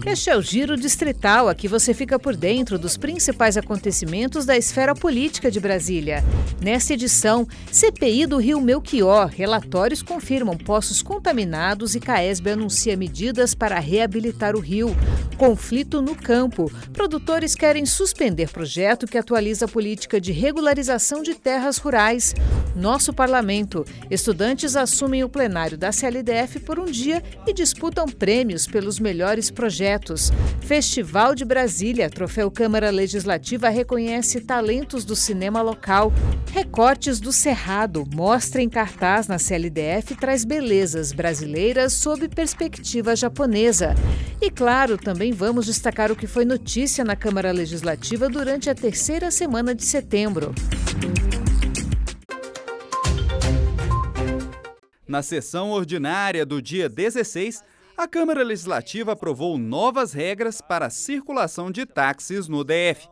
Este é o Giro Distrital, aqui você fica por dentro dos principais acontecimentos da esfera política de Brasília. Nesta edição, CPI do Rio Melchior, relatórios confirmam poços contaminados e CAESB anuncia medidas para reabilitar o rio. Conflito no campo. Produtores querem suspender projeto que atualiza a política de regularização de terras rurais. Nosso parlamento. Estudantes assumem o plenário da CLDF por um dia e disputam prêmios pelos melhores projetos. Festival de Brasília, troféu Câmara Legislativa reconhece talentos do cinema local. Recortes do Cerrado, mostra em cartaz na CLDF traz belezas brasileiras sob perspectiva japonesa. E claro, também vamos destacar o que foi notícia na Câmara Legislativa durante a terceira semana de setembro. Na sessão ordinária do dia 16, a Câmara Legislativa aprovou novas regras para a circulação de táxis no DF.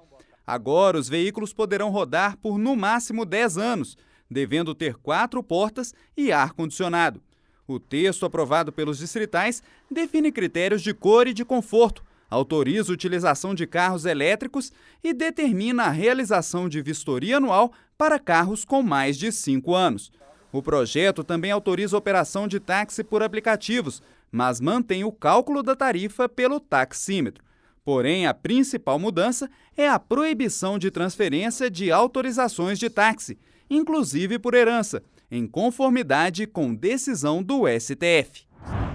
Agora, os veículos poderão rodar por no máximo 10 anos, devendo ter 4 portas e ar-condicionado. O texto aprovado pelos distritais define critérios de cor e de conforto, autoriza a utilização de carros elétricos e determina a realização de vistoria anual para carros com mais de 5 anos. O projeto também autoriza a operação de táxi por aplicativos, mas mantém o cálculo da tarifa pelo taxímetro. Porém, a principal mudança é a proibição de transferência de autorizações de táxi, inclusive por herança, em conformidade com decisão do STF.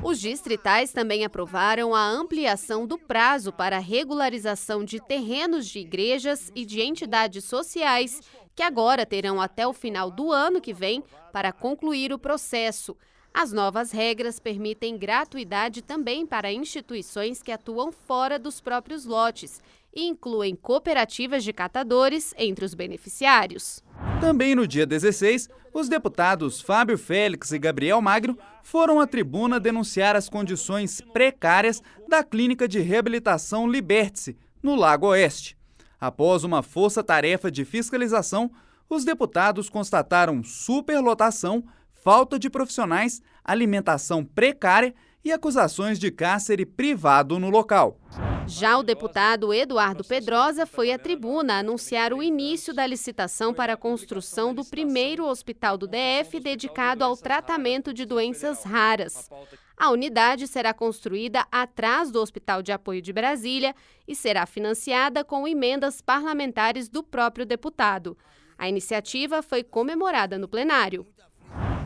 Os distritais também aprovaram a ampliação do prazo para a regularização de terrenos de igrejas e de entidades sociais, que agora terão até o final do ano que vem para concluir o processo. As novas regras permitem gratuidade também para instituições que atuam fora dos próprios lotes e incluem cooperativas de catadores entre os beneficiários. Também no dia 16, os deputados Fábio Félix e Gabriel Magno foram à tribuna denunciar as condições precárias da clínica de reabilitação Liberte-se, no Lago Oeste. Após uma força-tarefa de fiscalização, os deputados constataram superlotação, falta de profissionais, alimentação precária e acusações de cárcere privado no local. Já o deputado Eduardo Pedrosa foi à tribuna anunciar o início da licitação para a construção do primeiro hospital do DF dedicado ao tratamento de doenças raras. A unidade será construída atrás do Hospital de Apoio de Brasília e será financiada com emendas parlamentares do próprio deputado. A iniciativa foi comemorada no plenário.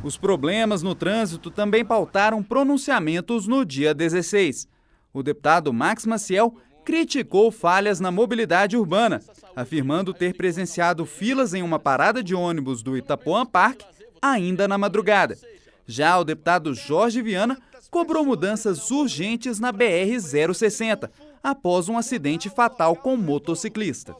Os problemas no trânsito também pautaram pronunciamentos no dia 16. O deputado Max Maciel criticou falhas na mobilidade urbana, afirmando ter presenciado filas em uma parada de ônibus do Itapuã Parque ainda na madrugada. Já o deputado Jorge Viana cobrou mudanças urgentes na BR-060, após um acidente fatal com motociclista.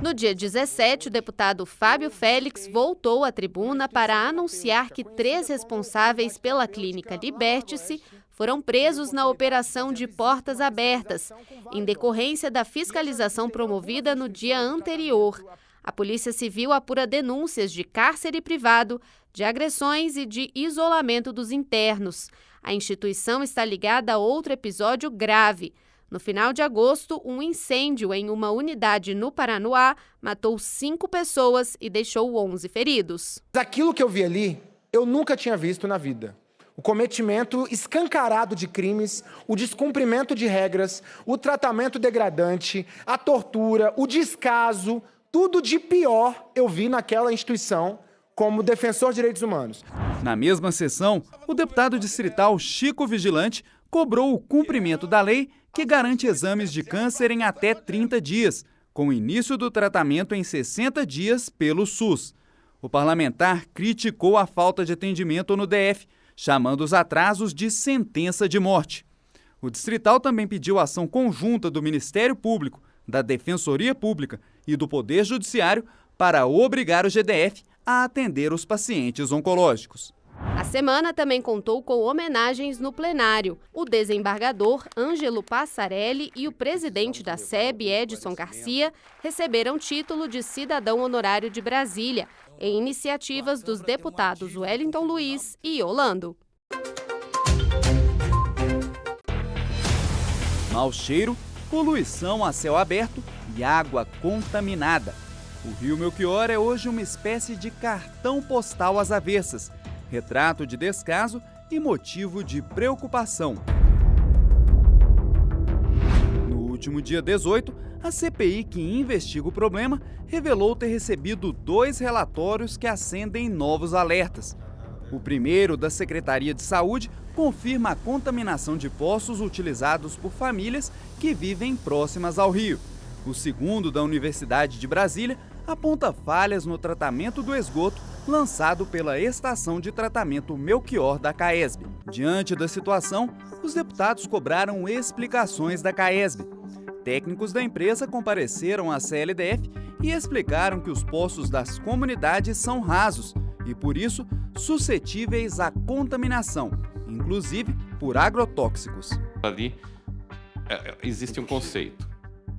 No dia 17, o deputado Fábio Félix voltou à tribuna para anunciar que 3 responsáveis pela clínica Liberte-se foram presos na operação de portas abertas, em decorrência da fiscalização promovida no dia anterior. A Polícia Civil apura denúncias de cárcere privado, de agressões e de isolamento dos internos. A instituição está ligada a outro episódio grave. No final de agosto, um incêndio em uma unidade no Paranoá matou 5 pessoas e deixou 11 feridos. Aquilo que eu vi ali, eu nunca tinha visto na vida. O cometimento escancarado de crimes, o descumprimento de regras, o tratamento degradante, a tortura, o descaso, tudo de pior eu vi naquela instituição como defensor de direitos humanos. Na mesma sessão, o deputado distrital Chico Vigilante cobrou o cumprimento da lei que garante exames de câncer em até 30 dias, com o início do tratamento em 60 dias pelo SUS. O parlamentar criticou a falta de atendimento no DF, chamando os atrasos de sentença de morte. O distrital também pediu ação conjunta do Ministério Público, da Defensoria Pública e do Poder Judiciário para obrigar o GDF a atender os pacientes oncológicos. A semana também contou com homenagens no plenário. O desembargador Ângelo Passarelli e o presidente da SEB, Edson Garcia, receberam título de cidadão honorário de Brasília, em iniciativas dos deputados Wellington Luiz e Yolando. Mau cheiro, poluição a céu aberto e água contaminada. O rio Melchior é hoje uma espécie de cartão postal às avessas, retrato de descaso e motivo de preocupação. No último dia 18, a CPI que investiga o problema revelou ter recebido 2 relatórios que acendem novos alertas. O primeiro, da Secretaria de Saúde, confirma a contaminação de poços utilizados por famílias que vivem próximas ao rio. O segundo, da Universidade de Brasília, aponta falhas no tratamento do esgoto lançado pela Estação de Tratamento Melchior da CAESB. Diante da situação, os deputados cobraram explicações da CAESB. Técnicos da empresa compareceram à CLDF e explicaram que os poços das comunidades são rasos e, por isso, suscetíveis à contaminação, inclusive por agrotóxicos. Ali existe um conceito.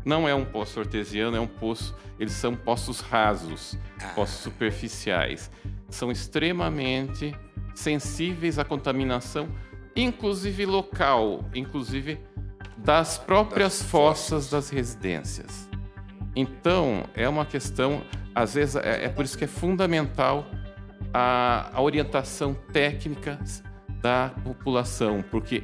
Não é um poço artesiano, é um poço. Eles são poços rasos, poços superficiais. São extremamente sensíveis à contaminação, inclusive local, inclusive das próprias fossas das residências. Então, é uma questão, às vezes, é por isso que é fundamental a orientação técnica da população, porque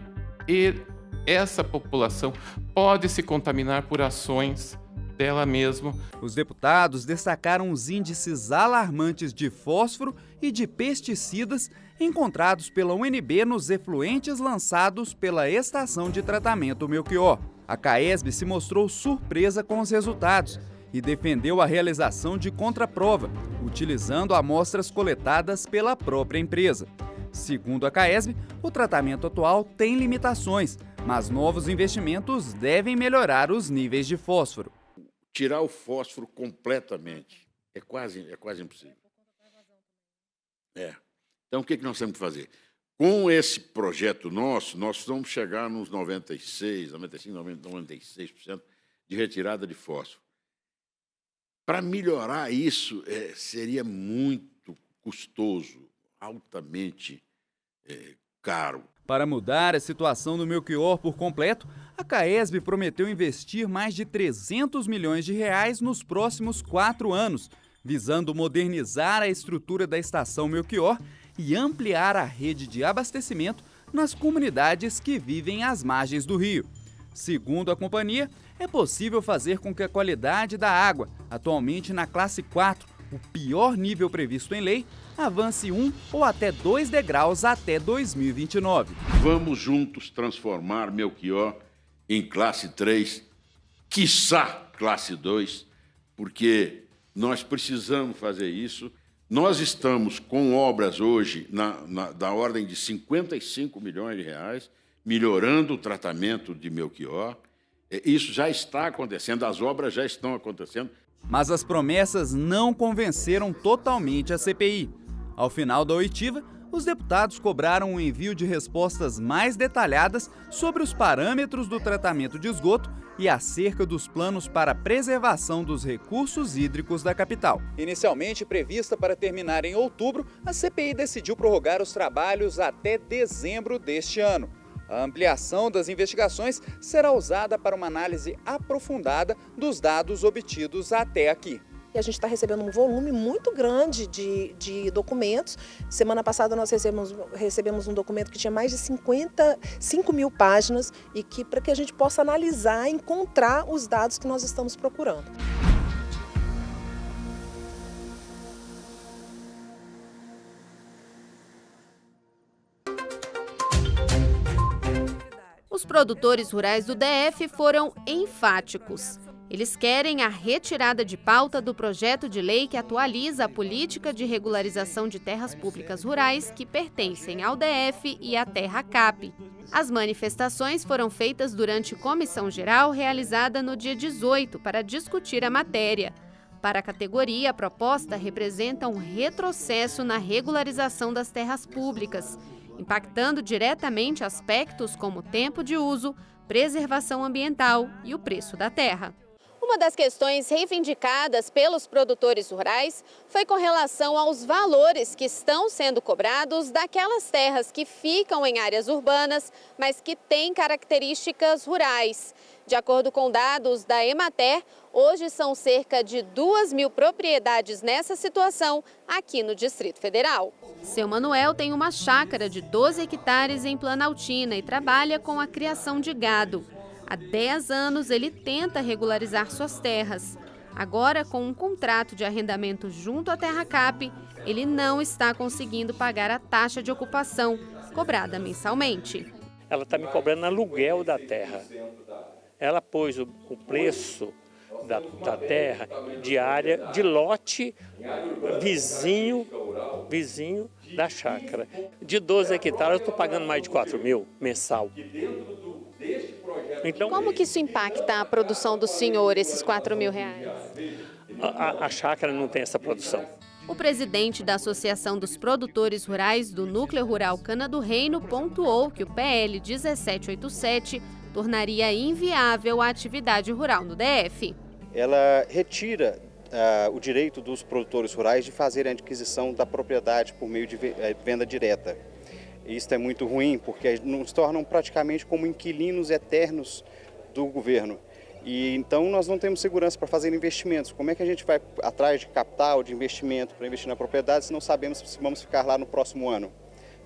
essa população pode se contaminar por ações dela mesma. Os deputados destacaram os índices alarmantes de fósforo e de pesticidas encontrados pela UNB nos efluentes lançados pela Estação de Tratamento Melchior. A CAESB se mostrou surpresa com os resultados e defendeu a realização de contraprova, utilizando amostras coletadas pela própria empresa. Segundo a CAESB, o tratamento atual tem limitações, mas novos investimentos devem melhorar os níveis de fósforo. Tirar o fósforo completamente é quase impossível. Então, o que nós temos que fazer? Com esse projeto nosso, nós vamos chegar nos 95, 96% de retirada de fósforo. Para melhorar isso, seria muito custoso, altamente caro. Para mudar a situação do Melchior por completo, a CAESB prometeu investir mais de 300 milhões de reais nos próximos 4 anos, visando modernizar a estrutura da Estação Melchior e ampliar a rede de abastecimento nas comunidades que vivem às margens do rio. Segundo a companhia, é possível fazer com que a qualidade da água, atualmente na classe 4, o pior nível previsto em lei, avance 1 ou até 2 degraus até 2029. Vamos juntos transformar Melchior em classe 3, quiçá classe 2, porque nós precisamos fazer isso. Nós estamos com obras hoje da ordem de 55 milhões de reais, melhorando o tratamento de Melchior. Isso já está acontecendo, as obras já estão acontecendo. Mas as promessas não convenceram totalmente a CPI. Ao final da oitiva, os deputados cobraram um envio de respostas mais detalhadas sobre os parâmetros do tratamento de esgoto e acerca dos planos para a preservação dos recursos hídricos da capital. Inicialmente prevista para terminar em outubro, a CPI decidiu prorrogar os trabalhos até dezembro deste ano. A ampliação das investigações será usada para uma análise aprofundada dos dados obtidos até aqui. E a gente está recebendo um volume muito grande de documentos. Semana passada nós recebemos um documento que tinha mais de 55 mil páginas e que para que a gente possa analisar, encontrar os dados que nós estamos procurando. Os produtores rurais do DF foram enfáticos. Eles querem a retirada de pauta do projeto de lei que atualiza a política de regularização de terras públicas rurais que pertencem ao DF e à Terra Cap. As manifestações foram feitas durante comissão geral realizada no dia 18 para discutir a matéria. Para a categoria, a proposta representa um retrocesso na regularização das terras públicas, impactando diretamente aspectos como tempo de uso, preservação ambiental e o preço da terra. O Uma das questões reivindicadas pelos produtores rurais foi com relação aos valores que estão sendo cobrados daquelas terras que ficam em áreas urbanas, mas que têm características rurais. De acordo com dados da Emater, hoje são cerca de 2.000 propriedades nessa situação aqui no Distrito Federal. Seu Manuel tem uma chácara de 12 hectares em Planaltina e trabalha com a criação de gado. Há 10 anos ele tenta regularizar suas terras. Agora, com um contrato de arrendamento junto à Terracap, ele não está conseguindo pagar a taxa de ocupação, cobrada mensalmente. Ela está me cobrando aluguel da terra. Ela pôs o preço da terra de área, de lote vizinho da chácara. De 12 hectares eu estou pagando mais de 4.000 mensal. Então, como que isso impacta a produção do senhor, esses R$4.000? A chácara não tem essa produção. O presidente da Associação dos Produtores Rurais do Núcleo Rural Cana do Reino pontuou que o PL 1787 tornaria inviável a atividade rural no DF. Ela retira o direito dos produtores rurais de fazerem a adquisição da propriedade por meio de venda direta. Isso é muito ruim, porque nos tornam praticamente como inquilinos eternos do governo. E então nós não temos segurança para fazer investimentos. Como é que a gente vai atrás de capital, de investimento para investir na propriedade se não sabemos se vamos ficar lá no próximo ano?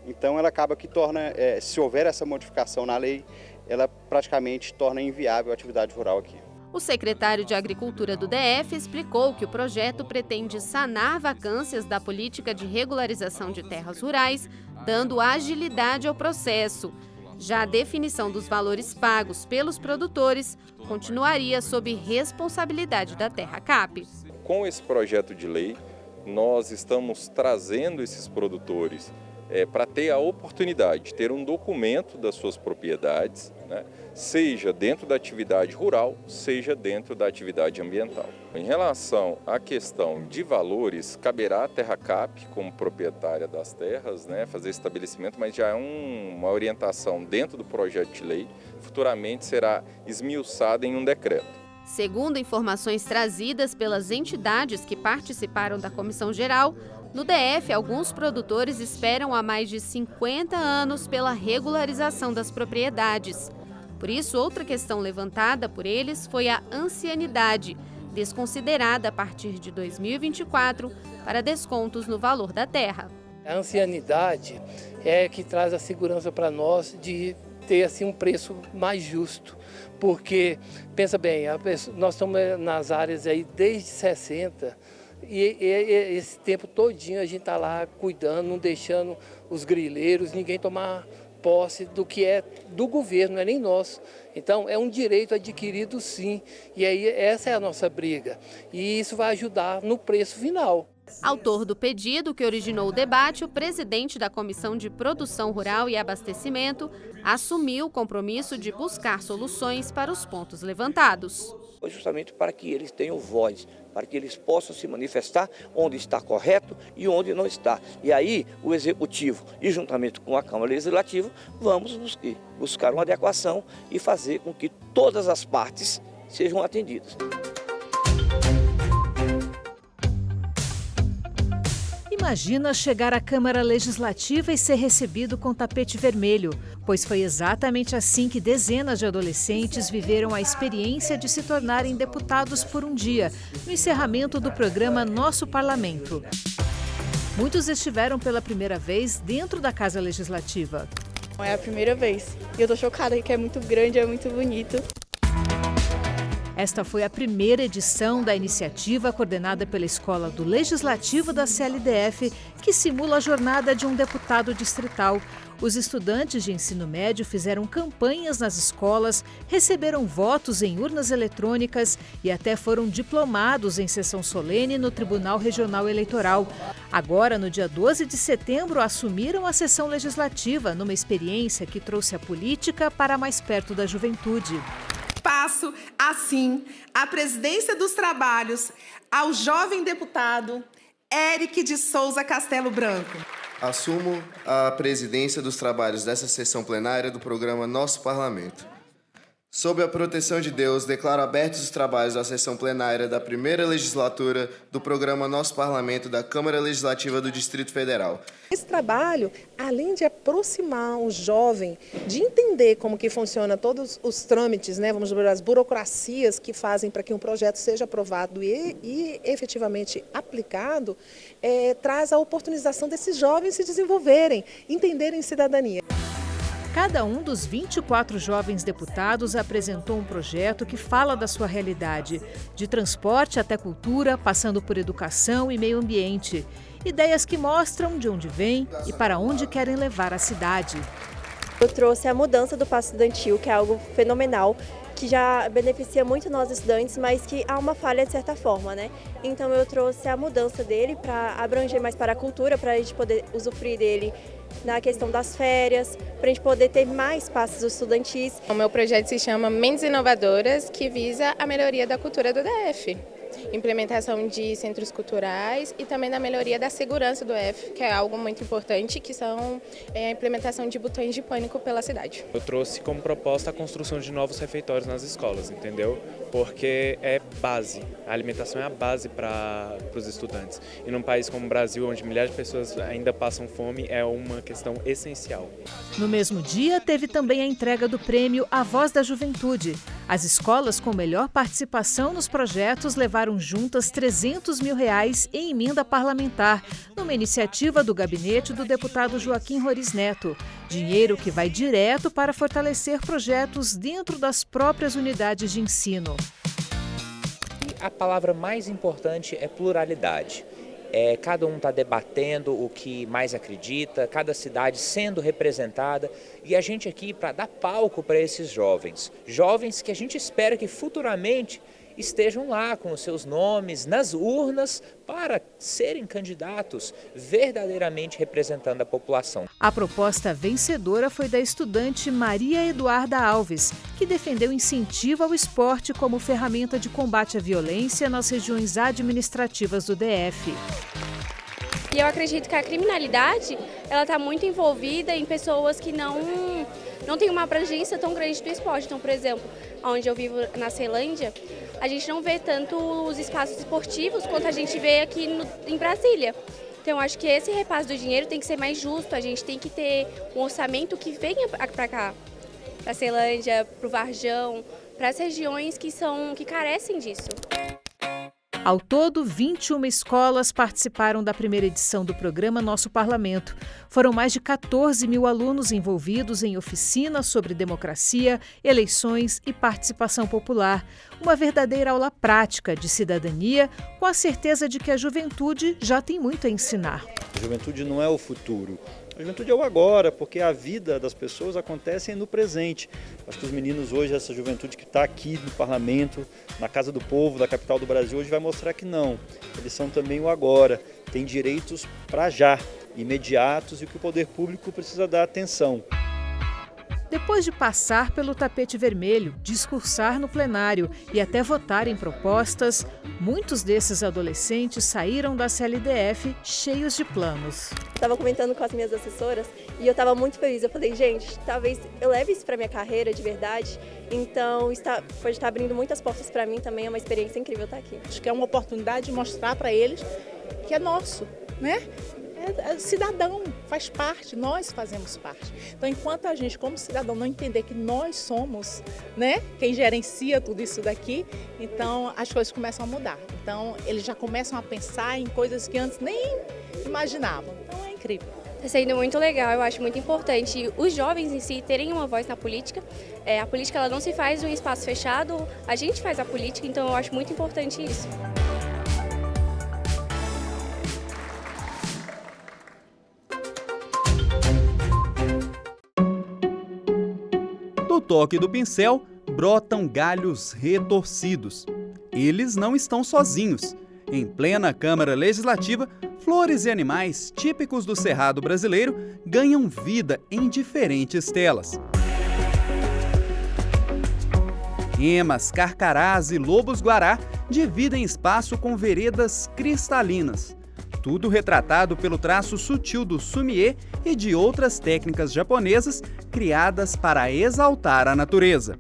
Então ela acaba que torna, se houver essa modificação na lei, ela praticamente torna inviável a atividade rural aqui. O secretário de Agricultura do DF explicou que o projeto pretende sanar vacâncias da política de regularização de terras rurais, dando agilidade ao processo. Já a definição dos valores pagos pelos produtores continuaria sob responsabilidade da Terracap. Com esse projeto de lei, nós estamos trazendo esses produtores para ter a oportunidade de ter um documento das suas propriedades, né, seja dentro da atividade rural, seja dentro da atividade ambiental. Em relação à questão de valores, caberá à Terracap, como proprietária das terras, né, fazer estabelecimento, mas já é uma orientação dentro do projeto de lei, futuramente será esmiuçada em um decreto. Segundo informações trazidas pelas entidades que participaram da Comissão Geral, no DF, alguns produtores esperam há mais de 50 anos pela regularização das propriedades. Por isso, outra questão levantada por eles foi a ancianidade, desconsiderada a partir de 2024 para descontos no valor da terra. A ancianidade é que traz a segurança para nós de ter assim, um preço mais justo. Porque, pensa bem, nós estamos nas áreas aí desde 60 e esse tempo todinho a gente está lá cuidando, não deixando os grileiros, ninguém tomar posse do que é do governo, não é nem nosso. Então, é um direito adquirido sim, e aí essa é a nossa briga. E isso vai ajudar no preço final. Autor do pedido que originou o debate, o presidente da Comissão de Produção Rural e Abastecimento assumiu o compromisso de buscar soluções para os pontos levantados. Justamente para que eles tenham voz, para que eles possam se manifestar onde está correto e onde não está. E aí o Executivo e juntamente com a Câmara Legislativa vamos buscar uma adequação e fazer com que todas as partes sejam atendidas. Imagina chegar à Câmara Legislativa e ser recebido com tapete vermelho, pois foi exatamente assim que dezenas de adolescentes viveram a experiência de se tornarem deputados por um dia, no encerramento do programa Nosso Parlamento. Muitos estiveram pela primeira vez dentro da Casa Legislativa. É a primeira vez e eu tô chocada que é muito grande, é muito bonito. Esta foi a primeira edição da iniciativa coordenada pela Escola do Legislativo da CLDF, que simula a jornada de um deputado distrital. Os estudantes de ensino médio fizeram campanhas nas escolas, receberam votos em urnas eletrônicas e até foram diplomados em sessão solene no Tribunal Regional Eleitoral. Agora, no dia 12 de setembro, assumiram a sessão legislativa, numa experiência que trouxe a política para mais perto da juventude. Passo, assim, a presidência dos trabalhos ao jovem deputado Éric de Souza Castelo Branco. Assumo a presidência dos trabalhos dessa sessão plenária do programa Nosso Parlamento. Sob a proteção de Deus, declaro abertos os trabalhos da sessão plenária da primeira legislatura do programa Nosso Parlamento da Câmara Legislativa do Distrito Federal. Esse trabalho, além de aproximar o jovem, de entender como que funciona todos os trâmites, né, vamos dizer, as burocracias que fazem para que um projeto seja aprovado e efetivamente aplicado, traz a oportunização desses jovens se desenvolverem, entenderem cidadania. Cada um dos 24 jovens deputados apresentou um projeto que fala da sua realidade, de transporte até cultura, passando por educação e meio ambiente. Ideias que mostram de onde vêm e para onde querem levar a cidade. Eu trouxe a mudança do passe estudantil, que é algo fenomenal, que já beneficia muito nós estudantes, mas que há uma falha de certa forma, né? Então eu trouxe a mudança dele para abranger mais para a cultura, para a gente poder usufruir dele na questão das férias, para a gente poder ter mais passes estudantis. O meu projeto se chama Mentes Inovadoras, que visa a melhoria da cultura do DF. Implementação de centros culturais e também da melhoria da segurança do DF, que é algo muito importante, que são a implementação de botões de pânico pela cidade. Eu trouxe como proposta a construção de novos refeitórios nas escolas, entendeu? Porque é base, a alimentação é a base para os estudantes. E num país como o Brasil, onde milhares de pessoas ainda passam fome, é uma questão essencial. No mesmo dia, teve também a entrega do prêmio A Voz da Juventude. As escolas com melhor participação nos projetos levaram juntas R$300 mil em emenda parlamentar, numa iniciativa do gabinete do deputado Joaquim Roriz Neto. Dinheiro que vai direto para fortalecer projetos dentro das próprias unidades de ensino. A palavra mais importante é pluralidade. Cada um está debatendo o que mais acredita, cada cidade sendo representada, e a gente aqui para dar palco para esses jovens que a gente espera que futuramente estejam lá com os seus nomes nas urnas para serem candidatos verdadeiramente representando a população. A proposta vencedora foi da estudante Maria Eduarda Alves, que defendeu incentivo ao esporte como ferramenta de combate à violência nas regiões administrativas do DF. E eu acredito que a criminalidade ela está muito envolvida em pessoas que não têm uma abrangência tão grande do esporte. Então, por exemplo, onde eu vivo na Ceilândia, a gente não vê tanto os espaços esportivos quanto a gente vê aqui em Brasília. Então, eu acho que esse repasse do dinheiro tem que ser mais justo, a gente tem que ter um orçamento que venha para cá, para a Ceilândia, para o Varjão, para as regiões que carecem disso. Ao todo, 21 escolas participaram da primeira edição do programa Nosso Parlamento. Foram mais de 14 mil alunos envolvidos em oficinas sobre democracia, eleições e participação popular. Uma verdadeira aula prática de cidadania, com a certeza de que a juventude já tem muito a ensinar. A juventude não é o futuro. A juventude é o agora, porque a vida das pessoas acontece no presente. Acho que os meninos hoje, essa juventude que está aqui no Parlamento, na Casa do Povo, da capital do Brasil, hoje vai mostrar que não. Eles são também o agora, têm direitos para já, imediatos, e que o poder público precisa dar atenção. Depois de passar pelo tapete vermelho, discursar no plenário e até votar em propostas, muitos desses adolescentes saíram da CLDF cheios de planos. Estava comentando com as minhas assessoras e eu estava muito feliz. Eu falei, gente, talvez eu leve isso para minha carreira de verdade. Então, pode estar abrindo muitas portas para mim também. É uma experiência incrível estar aqui. Acho que é uma oportunidade de mostrar para eles que é nosso, né? Cidadão, faz parte, nós fazemos parte. Então, enquanto a gente, como cidadão, não entender que nós somos, né, quem gerencia tudo isso daqui, então as coisas começam a mudar. Então, eles já começam a pensar em coisas que antes nem imaginavam. Então, é incrível. Está sendo muito legal, eu acho muito importante os jovens em si terem uma voz na política. A política ela não se faz em um espaço fechado, a gente faz a política, então eu acho muito importante isso. Do toque do pincel, brotam galhos retorcidos. Eles não estão sozinhos. Em plena Câmara Legislativa, flores e animais típicos do Cerrado brasileiro ganham vida em diferentes telas. Remas, carcarás e lobos-guará dividem espaço com veredas cristalinas. Tudo retratado pelo traço sutil do sumie e de outras técnicas japonesas criadas para exaltar a natureza.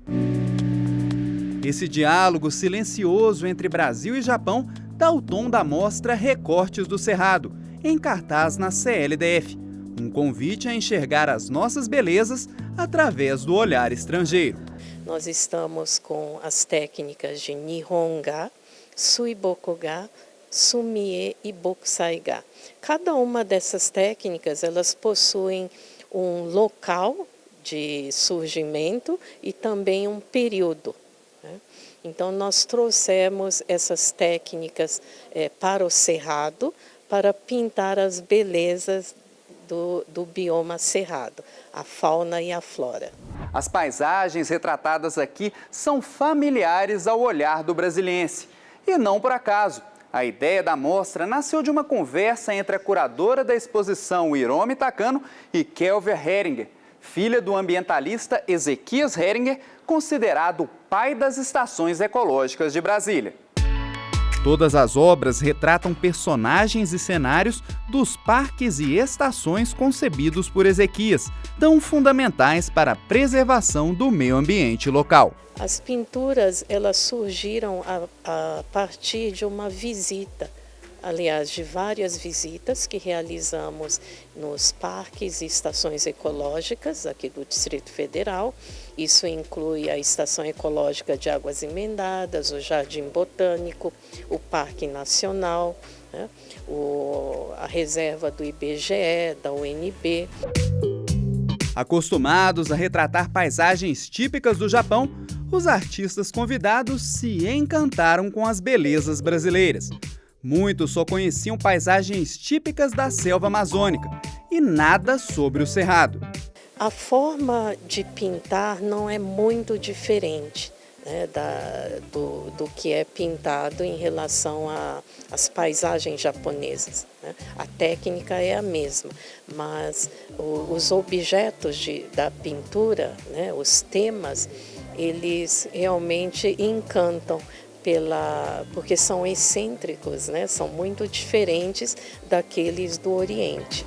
Esse diálogo silencioso entre Brasil e Japão dá o tom da mostra Recortes do Cerrado, em cartaz na CLDF. Um convite a enxergar as nossas belezas através do olhar estrangeiro. Nós estamos com as técnicas de Nihonga, Suiboku-ga, Sumie e Bokusai-ga. Cada uma dessas técnicas, elas possuem um local de surgimento e também um período, né? Então, nós trouxemos essas técnicas para o Cerrado para pintar as belezas do bioma Cerrado, a fauna e a flora. As paisagens retratadas aqui são familiares ao olhar do brasiliense. E não por acaso. A ideia da mostra nasceu de uma conversa entre a curadora da exposição Hiromi Takano e Kelvia Heringer, filha do ambientalista Ezequias Heringer, considerado o pai das estações ecológicas de Brasília. Todas as obras retratam personagens e cenários dos parques e estações concebidos por Ezequias, tão fundamentais para a preservação do meio ambiente local. As pinturas, elas surgiram a partir de uma visita, aliás, de várias visitas que realizamos nos parques e estações ecológicas aqui do Distrito Federal. Isso inclui a Estação Ecológica de Águas Emendadas, o Jardim Botânico, o Parque Nacional, né, a reserva do IBGE, da UNB. Acostumados a retratar paisagens típicas do Japão, os artistas convidados se encantaram com as belezas brasileiras. Muitos só conheciam paisagens típicas da selva amazônica e nada sobre o Cerrado. A forma de pintar não é muito diferente, né, do que é pintado em relação às paisagens japonesas, né? A técnica é a mesma, mas os objetos da pintura, né, os temas, eles realmente encantam porque são excêntricos, né? São muito diferentes daqueles do Oriente.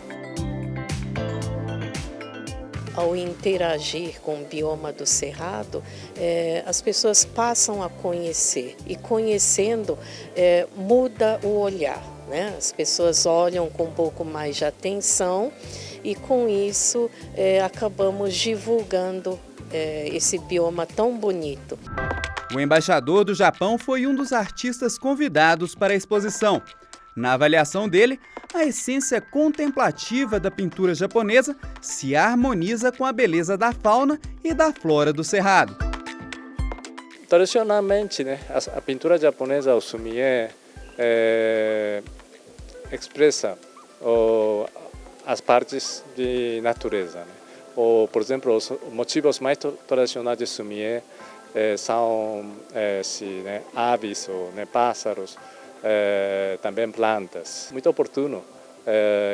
Ao interagir com o bioma do Cerrado, as pessoas passam a conhecer, e conhecendo muda o olhar, né? As pessoas olham com um pouco mais de atenção e com isso acabamos divulgando esse bioma tão bonito. O embaixador do Japão foi um dos artistas convidados para a exposição. Na avaliação dele, a essência contemplativa da pintura japonesa se harmoniza com a beleza da fauna e da flora do Cerrado. Tradicionalmente, né, a pintura japonesa, o sumie, expressa as partes de natureza, né? Por exemplo, os motivos mais tradicionais de sumie são aves ou pássaros, também plantas. Muito oportuno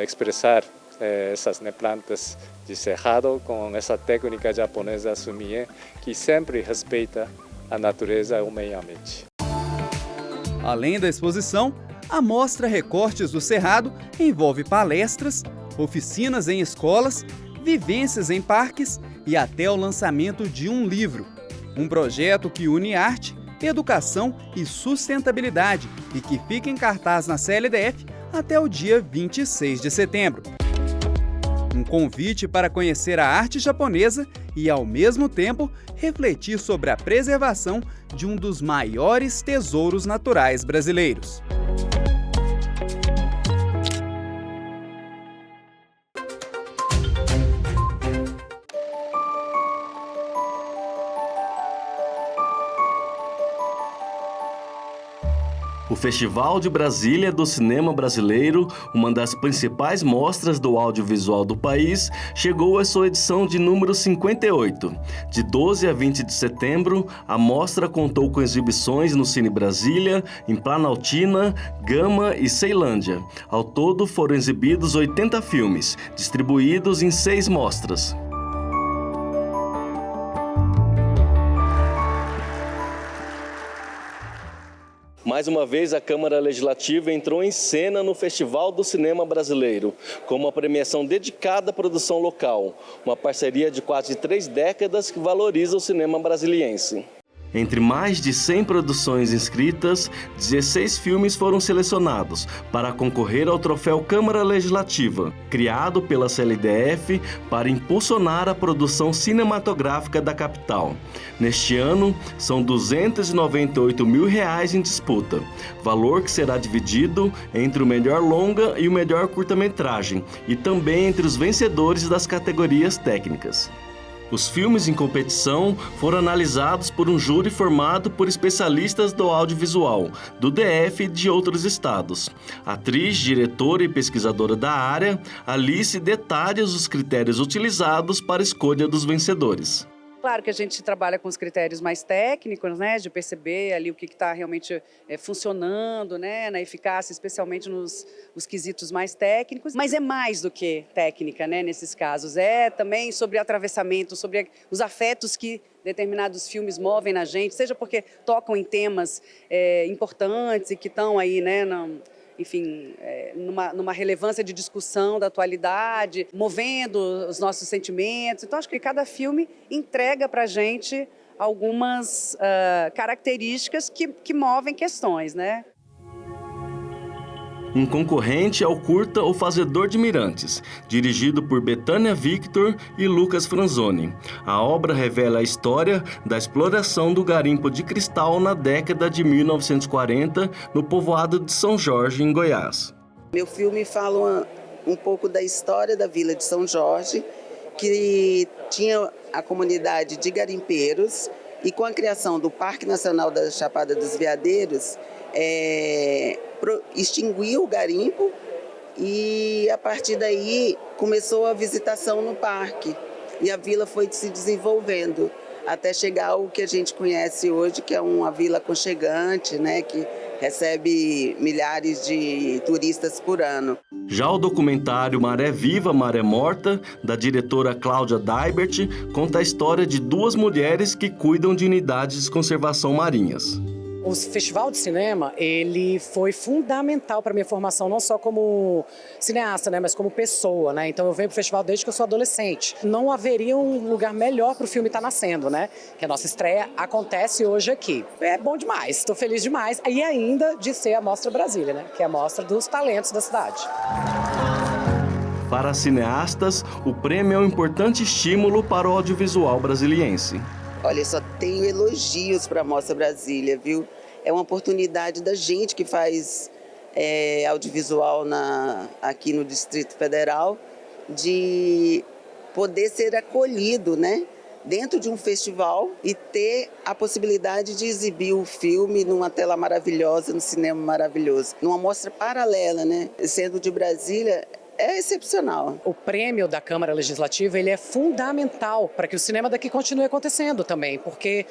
expressar essas plantas de cerrado com essa técnica japonesa sumie, que sempre respeita a natureza e o meio ambiente. Além da exposição, a mostra Recortes do Cerrado envolve palestras, oficinas em escolas, vivências em parques e até o lançamento de um livro. Um projeto que une arte, educação e sustentabilidade e que fica em cartaz na CLDF até o dia 26 de setembro. Um convite para conhecer a arte japonesa e, ao mesmo tempo, refletir sobre a preservação de um dos maiores tesouros naturais brasileiros. O Festival de Brasília do Cinema Brasileiro, uma das principais mostras do audiovisual do país, chegou à sua edição de número 58. De 12 a 20 de setembro, a mostra contou com exibições no Cine Brasília, em Planaltina, Gama e Ceilândia. Ao todo, foram exibidos 80 filmes, distribuídos em 6 mostras. Mais uma vez, a Câmara Legislativa entrou em cena no Festival do Cinema Brasileiro, com uma premiação dedicada à produção local, uma parceria de quase 3 décadas que valoriza o cinema brasiliense. Entre mais de 100 produções inscritas, 16 filmes foram selecionados para concorrer ao troféu Câmara Legislativa, criado pela CLDF para impulsionar a produção cinematográfica da capital. Neste ano, são R$ 298 mil em disputa, valor que será dividido entre o melhor longa e o melhor curta-metragem, e também entre os vencedores das categorias técnicas. Os filmes em competição foram analisados por um júri formado por especialistas do audiovisual, do DF e de outros estados. Atriz, diretora e pesquisadora da área, Alice detalha os critérios utilizados para a escolha dos vencedores. Claro que a gente trabalha com os critérios mais técnicos, né, de perceber ali o que está realmente funcionando, né, na eficácia, especialmente nos quesitos mais técnicos. Mas é mais do que técnica, né, nesses casos. É também sobre atravessamento, sobre os afetos que determinados filmes movem na gente, seja porque tocam em temas importantes e que estão aí, né, enfim, numa relevância de discussão da atualidade, movendo os nossos sentimentos. Então, acho que cada filme entrega para a gente algumas características que movem questões, né? Um concorrente é o curta O Fazedor de Mirantes, dirigido por Betânia Victor e Lucas Franzoni. A obra revela a história da exploração do garimpo de cristal na década de 1940 no povoado de São Jorge, em Goiás. Meu filme fala um pouco da história da vila de São Jorge, que tinha a comunidade de garimpeiros, e com a criação do Parque Nacional da Chapada dos Veadeiros, extinguiu o garimpo e a partir daí começou a visitação no parque e a vila foi se desenvolvendo até chegar ao que a gente conhece hoje, que é uma vila aconchegante, né, que recebe milhares de turistas por ano. Já o documentário Maré Viva, Maré Morta, da diretora Cláudia Daibert, conta a história de duas mulheres que cuidam de unidades de conservação marinhas. O Festival de Cinema, ele foi fundamental para a minha formação, não só como cineasta, né, mas como pessoa, né? Então eu venho para o festival desde que eu sou adolescente. Não haveria um lugar melhor para o filme estar nascendo, né? Que a nossa estreia acontece hoje aqui. É bom demais, estou feliz demais. E ainda de ser a Mostra Brasília, né? Que é a mostra dos talentos da cidade. Para cineastas, o prêmio é um importante estímulo para o audiovisual brasiliense. Olha, só tenho elogios para a Mostra Brasília, viu? É uma oportunidade da gente que faz audiovisual aqui no Distrito Federal de poder ser acolhido, né? Dentro de um festival e ter a possibilidade de exibir o filme numa tela maravilhosa, num cinema maravilhoso. Numa mostra paralela, né? Sendo de Brasília, é excepcional. O prêmio da Câmara Legislativa, ele é fundamental para que o cinema daqui continue acontecendo também, porque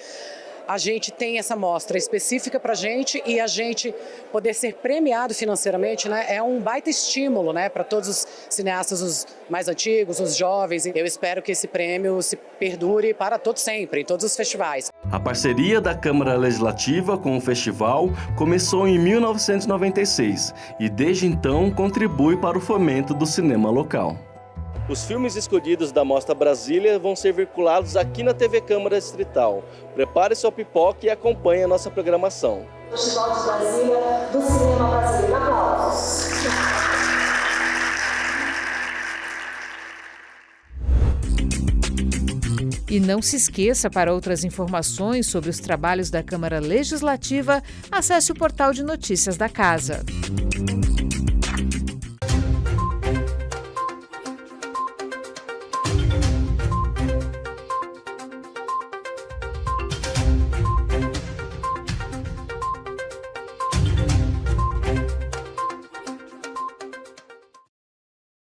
a gente tem essa mostra específica para a gente e a gente poder ser premiado financeiramente, né, é um baita estímulo, né, para todos os cineastas, os mais antigos, os jovens. Eu espero que esse prêmio se perdure para todo sempre, em todos os festivais. A parceria da Câmara Legislativa com o festival começou em 1996 e desde então contribui para o fomento do cinema local. Os filmes escolhidos da Mostra Brasília vão ser veiculados aqui na TV Câmara Distrital. Prepare sua pipoca e acompanhe a nossa programação. Festival de Brasília, do Cinema Brasileiro. Aplausos. E não se esqueça, para outras informações sobre os trabalhos da Câmara Legislativa, acesse o portal de notícias da Casa.